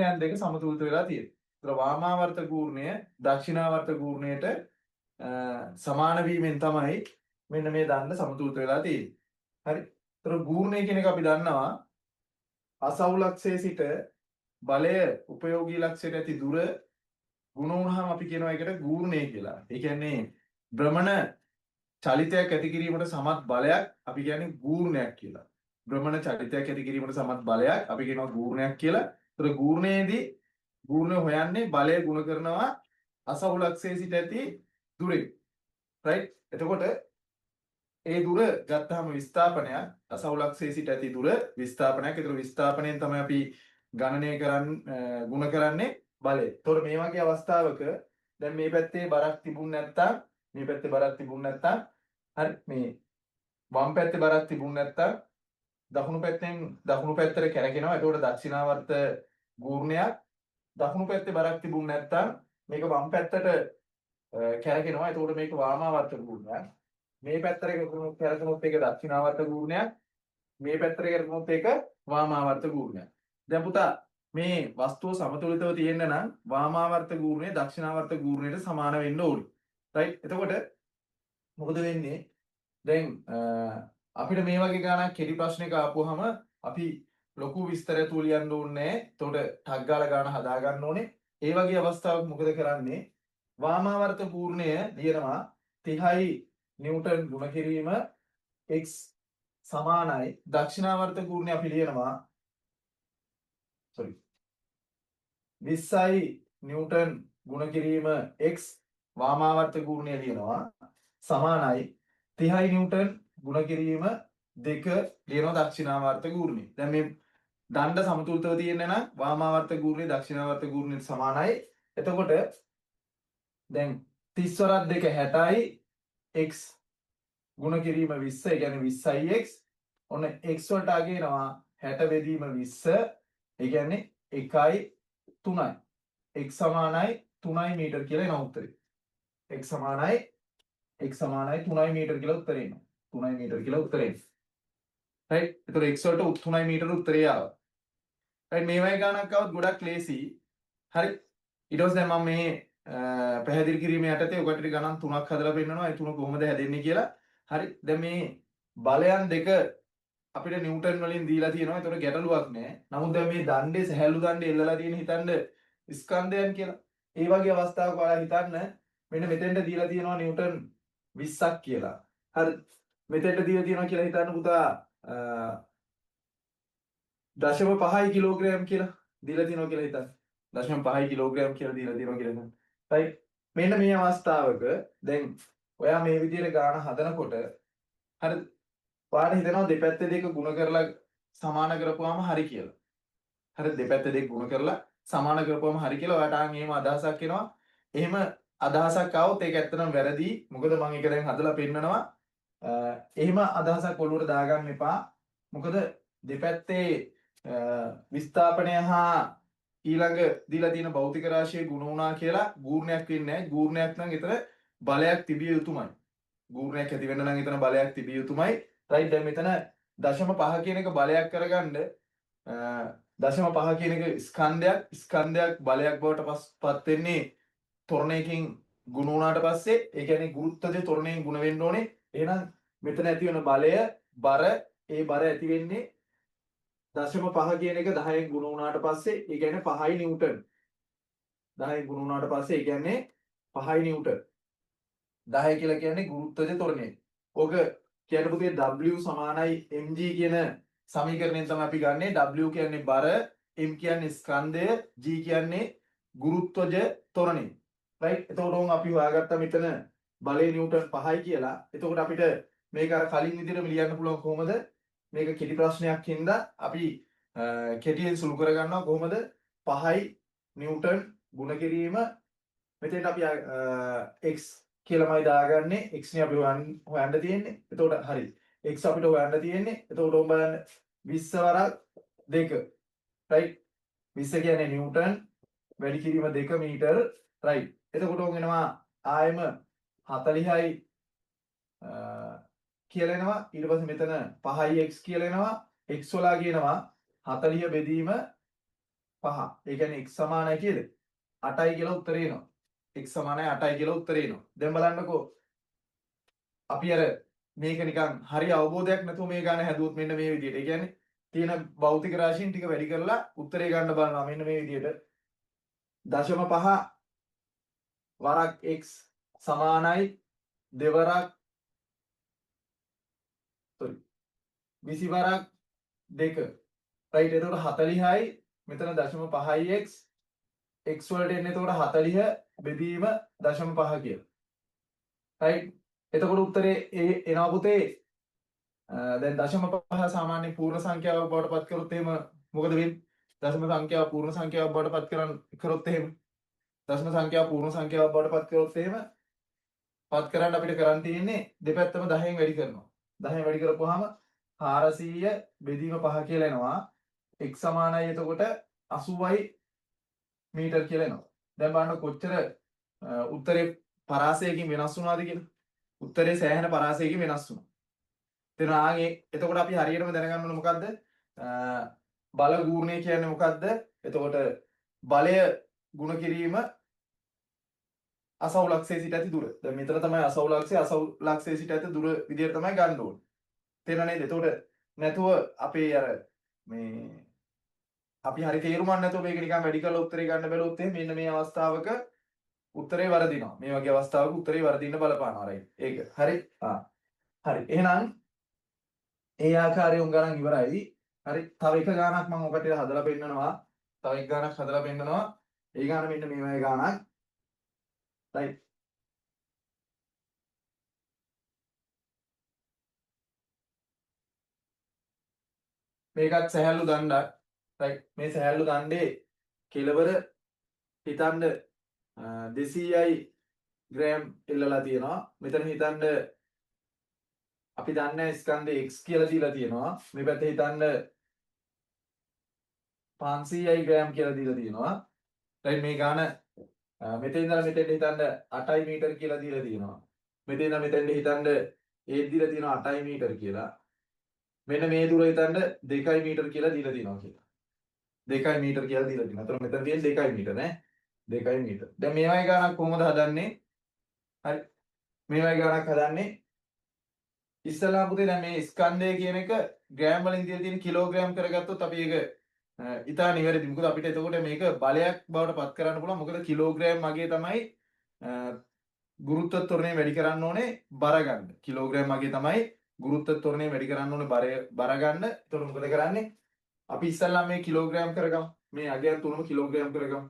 ගූර්ණයන් දෙක සමතුලිත වෙලා තියෙනවා. ඒතර වාමාවර්ත ගූර්ණය දක්ෂිනාවර්ත ගූර්ණයට සමාන වීමෙන් තමයි මෙන්න මේ දණ්ඩ සමතුලිත වෙලා තියෙන්නේ. හරි. ඒතර ගූර්ණය කියන එක අපි දන්නවා අසවුලක්ෂයේ සිට බලය උපයෝගී ලක්ෂයට ඇති දුර ගුණ වුණාම අපි කියනවා ඒකට ගූර්ණය කියලා. ඒ කියන්නේ භ්‍රමණ චලිතයක් ඇති කිරීමට සමත් බලයක් අපි කියන්නේ ගූර්ණයක් කියලා. භ්‍රමණ චලිතයක් ඇති කිරීමට සමත් බලයක් අපි කියනවා ගූර්ණයක් කියලා. ඒතර ගූර්ණයේදී ගූර්ණය හොයන්නේ බලය ගුණ කරනවා අසවුලක්ෂයේ සිට ඇති දුරෙන්. රයිට්? එතකොට ඒ දුර ගත්තාම විස්ථාපනයක් අසවුලක්ෂයේ සිට ඇති දුර විස්ථාපනයක්. ඒතර විස්ථාපනයෙන් තමයි අපි ගණනය ගුණ කරන්නේ බලය. එතකොට මේ වගේ අවස්ථාවක දැන් මේ පැත්තේ බරක් තිබුණ නැත්තම් මේ පැත්තේ බරක් තිබුණ නැත්තම් හරි මේ වම් පැත්තේ බරක් තිබුණ නැත්තම් දකුණු පැත්තෙන් දකුණු පැත්තට කැරකෙනවා. එතකොට දක්ෂිනාවර්ත ගූර්ණයක් දකුණු පැත්තේ බරක් තිබුණ නැත්තම් මේක වම් පැත්තට කැරකෙනවා. එතකොට මේක වාමාවර්ත ගූර්ණයක්. මේ පැත්තට කැරකුණොත් ඒක දක්ෂිනාවර්ත ගූර්ණයක්. මේ පැත්තට කැරකුණොත් ඒක වාමාවර්ත ගූර්ණයක්. දැන් පුතා මේ වස්තුව සමතුලිතව තියෙන්න නම් වාමාවර්ත ගූර්ණය දක්ෂිනාවර්ත ගූර්ණයට සමාන වෙන්න ඕනේ. රයිට්? එතකොට මොකද වෙන්නේ? දැන් අපිට මේ වගේ ගානක් කෙටි ප්‍රශ්නයක ආපුවාම අපි ලොකු විස්තරයක් ලියන්න ඕනේ. එතකොට ටග් ගාලා ගාන හදා ගන්න ඕනේ. ඒ වගේ අවස්ථාවක මොකද කරන්නේ? වාමාවර්ත ගූර්ණය ලියනවා 30යි නිව්ටන් ගුණ කිරීම x සමානයි දක්ෂිනාවර්ත ගූර්ණය අපි ලියනවා 20යි නිව්ටන් ගුණ කිරීම x වාමාවර්ත ගූර්ණය ලියනවා සමානයි 30යි නිව්ටන් ගුණ කිරීම 2 ලියනවා දක්ෂිනාවර්ත ගූර්ණය. දැන් මේ දණ්ඩ සමතුලිතව තියෙන්න නම් වාමාවර්ත ගූර්ණය දක්ෂිනාවර්ත ගූර්ණයට සමානයි. එතකොට දැන් 30 වරක් 2 60යි x ගුණ කිරීම 20 ඒ කියන්නේ 20යි x ඔන්න x වලට අගේනවා 60 බෙදීම 20 ඒ කියන්නේ 1යි 3යි x සමානයි 3යි මීටර කියලා එනවා උත්තරේ. x සමානයි 3යි මීටර කියලා උත්තරේ එනවා. 3යි මීටර කියලා උත්තරේ එනවා. රයිට්? ඒතර x වලට 3යි මීටර උත්තරේ ආවා. රයිට්? මේ වගේ ගණනක් આવත් ගොඩක් ලේසි. හරි? ඊට පස්සේ දැන් මම මේ පැහැදිලි කිරීම යටතේ ඔකට ගණන් තුනක් හදලා පෙන්නනවා. ඒ තුන කොහොමද හැදෙන්නේ කියලා. හරි? දැන් මේ බලයන් දෙක අපිට නිව්ටන් වලින් දීලා තියෙනවා. ඒතකොට ගැටලුවක් නැහැ. නමුත් දැන් මේ දණ්ඩේ සහැල්ලු දණ්ඩේ එල්ලලා තියෙන හිතන්න ස්කන්ධයන් කියලා. ඒ වගේ අවස්ථාවක ඔයාලා හිතන්න මෙන්න මෙතෙන්ට දීලා තියෙනවා නිව්ටන් 20ක් කියලා. හරි. මෙතෙන්ට දීලා තියෙනවා කියලා හිතන්න පුතා 0.5 කිලෝග්‍රෑම් කියලා දීලා තියෙනවා කියලා හිතන්න. 0.5 කිලෝග්‍රෑම් කියලා දීලා තියෙනවා කියලා හිතන්න. right? මෙන්න මේ අවස්ථාවක දැන් ඔයා මේ විදිහට ගාන හදනකොට හරි ඔයාලා හිතනවා දෙපැත්තේ දෙක ගුණ කරලා සමාන කරපුවාම හරි කියලා. හරි දෙපැත්තේ දෙක ගුණ කරලා සමාන කරපුවාම හරි කියලා ඔයාට ආන් එහෙම අදහසක් එනවා. එහෙම අදහසක් ආවොත් ඒක ඇත්තටම වැරදි. මොකද මම ඒක දැන් හදලා පෙන්නනවා. එහෙම අදහසක් ඔළුවට දාගන්න එපා. මොකද දෙපැත්තේ විස්ථාපනය හා ඊළඟ දීලා තියෙන භෞතික රාශියේ ගුණ වුණා කියලා ගූර්ණයක් වෙන්නේ නැහැ. ගූර්ණයක් නම් එතන බලයක් තිබිය යුතුමයි. ගූර්ණයක් ඇති වෙන්න නම් එතන බලයක් තිබිය යුතුමයි. රයිට්? දැන් මෙතන 0.5 කියන එක බලයක් කරගන්න 0.5 කියන එක ස්කන්ධයක් බලයක් බවට පත් වෙන්නේ ත්වරණයකින් ගුණ වුණාට පස්සේ ඒ කියන්නේ ගුරුත්වජ ත්වරණයෙන් ගුණ වෙන්න ඕනේ. එහෙනම් මෙතන ඇති වෙන බලය බර ඒ බර ඇති වෙන්නේ 0.5 කියන එක 10න් ගුණ වුණාට පස්සේ ඒ කියන්නේ 5යි නිව්ටන්. 10න් ගුණ වුණාට පස්සේ ඒ කියන්නේ 5යි නිව්ටන්. 10 කියලා කියන්නේ ගුරුත්වජ ත්වරණය. ඔක කියන්න පුතේ W සමානයි mg කියන සමීකරණයෙන් තමයි අපි ගන්නෙ. W කියන්නේ බර, m කියන්නේ ස්කන්ධය, g කියන්නේ ගුරුත්වජ ත්වරණය. රයිට්? එතකොට අපි හොයාගත්තා මෙතන බලය නිව්ටන් 5යි කියලා. එතකොට අපිට මේක අර කලින් විදිහටම ලියන්න පුළුවන් කොහොමද? මේක කෙටි ප්‍රශ්නයක් හින්දා අපි කෙටියෙන් සුළු කරගන්නවා කොහොමද 5යි නිව්ටන් ගුණ කිරීම මෙතෙන්ට අපි x කියලාමයි දාගන්නේ x නේ අපි හොයන්න තියෙන්නේ. එතකොට හරි x අපිට හොයන්න තියෙන්නේ. එතකොට ඔබ බලන්න 20 වරක් 2 රයිට් 20 කියන්නේ නිව්ටන් වැඩි කිරීම 2 මීටර රයිට්. එතකොට උන් එනවා ආයෙම 40යි කියලා එනවා. ඊට පස්සේ මෙතන 5x කියලා එනවා. x වලා කියනවා 40 බෙදීම 5. ඒ කියන්නේ x සමානයි කියද? 8යි කියලා උත්තරේ එනවා. x සමානයි 8යි කියලා උත්තරේ එනවා. දැන් බලන්නකෝ අපි අර මේක නිකන් හරි අවබෝධයක් නැතුව මේ ගාන හැදුවොත් මෙන්න මේ විදිහට. ඒ කියන්නේ තියෙන භෞතික රාශීන් ටික වැඩි කරලා උත්තරේ ගන්න බලනවා මෙන්න මේ විදිහට. 0.5 වරක් x සමානයි දෙවරක් 20 වරක් 2. රයිට්. එතකොට 40යි මෙතන 0.5යි x x වලට එන්නේ එතකොට 40 බෙදීම 0.5 කියලා. රයිට්. එතකොට උත්තරේ එනවා පුතේ දැන් 0.5 සාමාන්‍ය පූර්ණ සංඛ්‍යාවක් බවට පත් කරොත් එහෙම මොකද වෙන්නේ? දශම සංඛ්‍යාව පූර්ණ සංඛ්‍යාවක් බවට පත් කරොත් එහෙම දශම සංඛ්‍යාව පූර්ණ සංඛ්‍යාවක් බවට පත් කරොත් එහෙම පත් කරන්න අපිට කරන්න තියෙන්නේ දෙපැත්තම 10න් වැඩි කරනවා. 10න් වැඩි කරපුවාම 400 බෙදීම 5 කියලා එනවා. x සමානයි එතකොට 80යි මීටර් කියලා එනවා. දැන් බලන්න කොච්චර උත්තරේ පරාසයකින් වෙනස් වුණාද කියලා. උත්තරේ සෑහෙන පරාසයකින් වෙනස් වුණා. එතකොට අපි හරියටම දැනගන්න ඕන මොකද්ද? බල ගූර්ණය කියන්නේ මොකද්ද? එතකොට බලය ගුණ කිරීම අසවුලක්ෂයේ සිට ඇති දුර. දැන් මෙතන තමයි අසවුලක්ෂයේ සිට ඇති දුර විදියට තමයි ගන්න ඕනේ. තේරෙනව නේද? එතකොට නැතුව අපේ අර මේ අපි හරි තේරුමක් නැතුව මේක නිකන් වැඩි කරලා උත්තරේ ගන්න බැලුවොත් එහෙනම් මෙන්න මේ අවස්ථාවක උත්තරේ වරදිනවා. මේ වගේ අවස්ථාවක උත්තරේ වරදින්න බලපානවා. රයිට්. ඒක. හරි. හරි. එහෙනම් ඒ ආකාරයෙන් ගණන් ඉවරයි. හරි. තව එක ගානක් මම ඔකට හදලා පෙන්නනවා. තව එක ගානක් හදලා පෙන්නනවා. ඒ ගාන මෙන්න මේ වගේ ගානක්. රයිට්. මේකත් සහැල්ලු දණ්ඩක්. රයිට්. මේ සහැල්ලු දණ්ඩේ කෙලවර හිතන්න 200යි ග්‍රෑම් එල්ලලා තියෙනවා. මෙතන හිතන්න අපි දන්නේ ස්කන්ධේ x කියලා දීලා තියෙනවා. මේ පැත්තේ හිතන්න 500යි ග්‍රෑම් කියලා දීලා තියෙනවා. රයිට්. මේ ගාන මෙතෙන් ඉඳලා මෙතෙන්ට හිතන්න 8යි මීටර කියලා දීලා තියෙනවා. මෙතෙන් ඉඳලා මෙතෙන්ට හිතන්න ඒත් දීලා තියෙනවා 8යි මීටර කියලා. මෙන්න මේ දුර හිතන්න 2යි මීටර කියලා දීලා තියෙනවා කියලා. 2යි මීටර කියලා දීලා තියෙනවා. එතකොට මෙතන තියෙන 2යි මීටර නේ. 2යි මීටර. දැන් මේ වගේ ගානක් කොහොමද හදන්නේ? හරි. මේ වගේ ගානක් හදන්නේ ඉස්සලා පුතේ දැන් මේ ස්කන්ධය කියන එක ග්‍රෑම් වලින් දීලා තියෙන කිලෝග්‍රෑම් කරගත්තොත් අපි ඒක ඉතා නිවැරදි. මොකද අපිට එතකොට මේක බලයක් බවට පත් කරන්න පුළුවන්. මොකද කිලෝග්‍රෑම් වගේ තමයි ගුරුත්ව ත්වරණය වැඩි කරන්න ඕනේ බර ගන්න. කිලෝග්‍රෑම් වගේ තමයි ගුරුත්ව ත්වරණය වැඩි කරන්න ඕනේ බර ගන්න. එතකොට මොකද කරන්නේ? අපි ඉස්සල්ලා මේ කිලෝග්‍රෑම් කරගමු. මේ අගයන් තුනම කිලෝග්‍රෑම් කරගමු.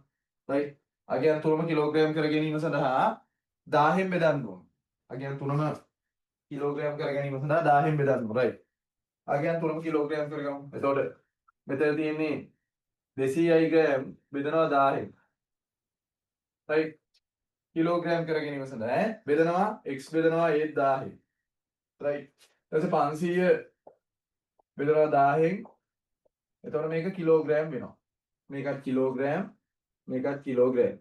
රයිට්. අගයන් තුනම කිලෝග්‍රෑම් කර ගැනීම සඳහා 1000න් බෙදන්න ඕනේ. අගයන් තුනම කිලෝග්‍රෑම් කර ගැනීම සඳහා 1000න් බෙදන්න ඕනේ. රයිට්. අගයන් තුනම කිලෝග්‍රෑම් කරගමු. එතකොට මෙතන තියෙන්නේ 200යි ග්‍රෑම් බෙදනවා 1000න්. රයිට්. කිලෝග්‍රෑම් කර ගැනීම සඳහා බෙදනවා x බෙදනවා ඒත් 1000න්. රයිට්. ඊට පස්සේ 500 බෙදනවා 1000න්. එතකොට මේක කිලෝග්‍රෑම් වෙනවා. මේකත් කිලෝග්‍රෑම් මේකත් කිලෝග්‍රෑම්.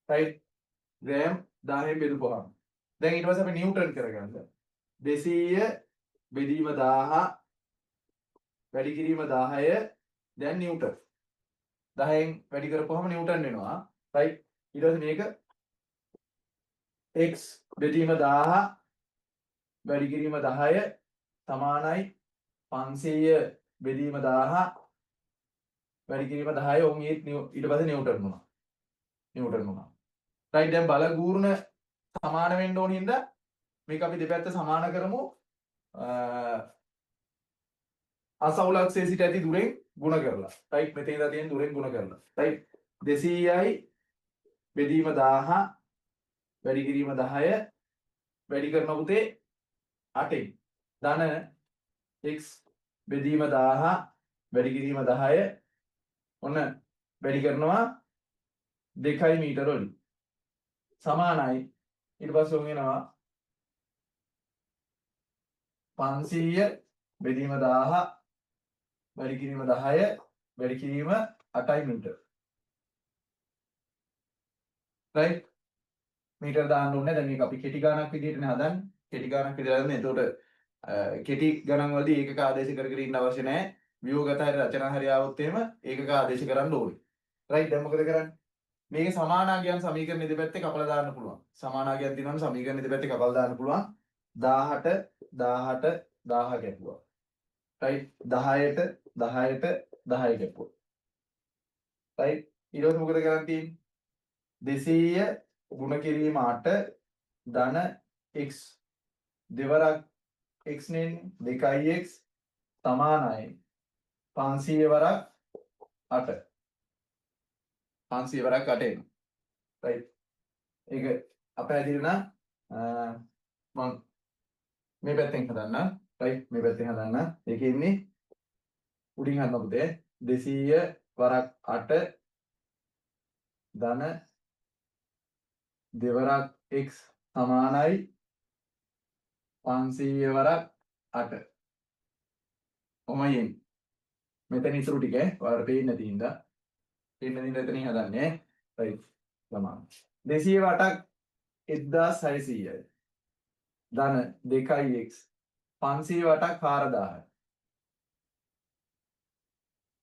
රයිට්. ග්‍රෑම් 10න් බෙදපුවාම දැන් ඊට පස්සේ අපි නිව්ටන් කරගන්න. 200 බෙදීම 1000 වැඩි කිරීම 10 දැන් නිව්ටන්. 10න් වැඩි කරපුවාම නිව්ටන් වෙනවා. රයිට්. ඊට පස්සේ මේක x බෙදීම 1000 වැඩි කිරීම 10 සමානයි 500 බෙදීම 1000 වැඩි කිරීම 10 ඔවුන් ඊට පස්සේ නිව්ටන් වුණා. නිව්ටන් වුණා. රයිට්. දැන් බල ගූර්ණ සමාන වෙන්න ඕන හින්දා මේක අපි දෙපැත්ත සමාන කරමු. අසවුලක්ෂයේ සිට ඇති දුරෙන් ගුණ කරලා. රයිට්. මෙතන ඉඳලා තියෙන දුරෙන් ගුණ කරලා. රයිට්. 200යි බෙදීම 1000 වැඩි කිරීම 10 වැඩි කරන පුතේ 8න් ධන x බෙදීම 1000 වැඩි කිරීම 10 ඔන්න වැඩි කරනවා 2යි මීටර වලින් සමානයි. ඊට පස්සේ උන් වෙනවා 500 බෙදීම 1000 වැඩි කිරීම 10 වැඩි කිරීම 8යි මීටර. රයිට්. මීටර දාන්න ඕනේ. දැන් මේක අපි කෙටි ගණනක් විදිහටනේ හදන්නේ. කෙටි ගණනක් විදිහට හදන්නේ. එතකොට කෙටි ගණන් වලදී ඒකක ආදේශ කර කර ඉන්න අවශ්‍ය නැහැ. ව්‍යුහගත හරි රචනා හරි ආවොත් එහෙම ඒකක ආදේශ කරන්න ඕනේ. රයිට් දැන් මොකද කරන්නේ? මේකේ සමානාගයන් සමීකරණ දෙපැත්තේ කපලා දාන්න පුළුවන්. සමානාගයන් තියෙනවනේ සමීකරණ දෙපැත්තේ කපලා දාන්න පුළුවන්. 18 18 1000 කැපුවා. රයිට් 10ට 10ට 10 කැපුවා. රයිට් ඊට පස්සේ මොකද කරන්න තියෙන්නේ? 200 ගුණ කිරීම 8 ධන x දෙවරක් x නෙන්නේ 2x සමානයි 500 වරක් 8 500 වරක් 8 එනවා. රයිට් ඒක අපැදිරි නම් මම මේ පැත්තෙන් හදන්න. රයිට් මේ පැත්තෙන් හදන්න. ඒකේ ඉන්නේ උඩින් හදන්න පුතේ 200 වරක් 8 ධන දෙවරක් x සමානයි 500 වරක් 8. ඔමයි එන්නේ. මෙතන ඉතුරු ටික ඔයාලට පේන්නේ නැති හින්දා එතනින් හදන්නේ. රයිට් සමාන 200 වටක් 1600යි. ධන 2x 500 වටක් 4000යි.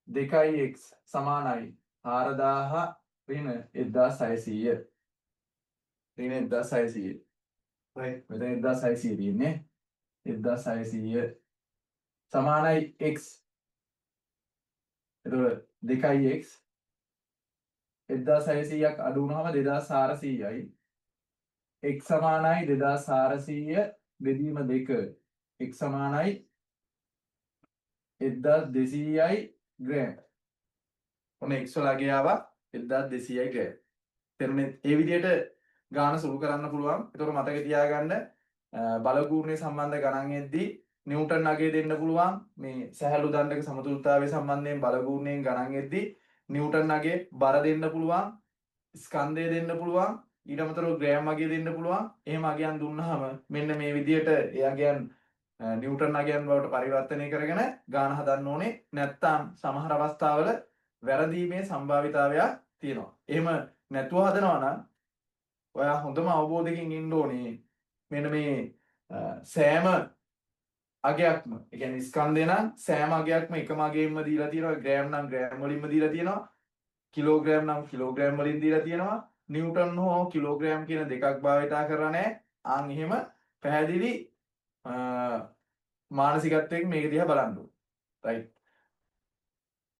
2x සමානයි 4000 ඍණ 1600. ඍණ 1600. රයිට් මෙතන 1600 තියෙන්නේ. 1600 සමානයි x. එතකොට 2x 1600ක් අඩු වුණාම 2400යි. x සමානයි 2400 බෙදීම 2. x සමානයි 1200යි ග්‍රෑම්. ඔන්න x වලගේ ආවා 1200යි ග්‍රෑම්. තේරුණේ? ඒ විදිහට ගාන සුළු කරන්න පුළුවන්. ඒතකොට මතක තියාගන්න බලගුරුණේ සම්බන්ධ ගණන් එද්දී නිව්ටන් අගය දෙන්න පුළුවන්. මේ සැහැල්ලු දණ්ඩක සමතුලිතතාවය සම්බන්ධයෙන් බලගුරුණයෙන් ගණන් එද්දී නිව්ටන් අගය බර දෙන්න පුළුවන්. ස්කන්ධය දෙන්න පුළුවන්. ඊට අමතරව ග්‍රෑම් අගය දෙන්න පුළුවන්. එහෙම අගයන් දුන්නාම මෙන්න මේ විදිහට ඒ අගයන් නිව්ටන් අගයන් බවට පරිවර්තනය කරගෙන ගාන හදන්න ඕනේ. නැත්නම් සමහර අවස්ථාවල වැරදීමේ සම්භාවිතාවයක් තියෙනවා. එහෙම නැතුව හදනවා නම් ඔයා හොඳම අවබෝධයකින් ඉන්න ඕනේ. මෙන්න මේ සෑම අගයක්ම ඒ කියන්නේ ස්කන්ධය නම් සෑම අගයක්ම එකම අගයෙන්ම දීලා තියෙනවා. ග්‍රෑම් නම් ග්‍රෑම් වලින්ම දීලා තියෙනවා. කිලෝග්‍රෑම් නම් කිලෝග්‍රෑම් වලින් දීලා තියෙනවා. නිව්ටන් හෝ කිලෝග්‍රෑම් කියන දෙකක් භාවිතා කරලා නැහැ. ආන් එහෙම පැහැදිලි මානසිකත්වයෙන් මේක දිහා බලන්න ඕනේ. රයිට්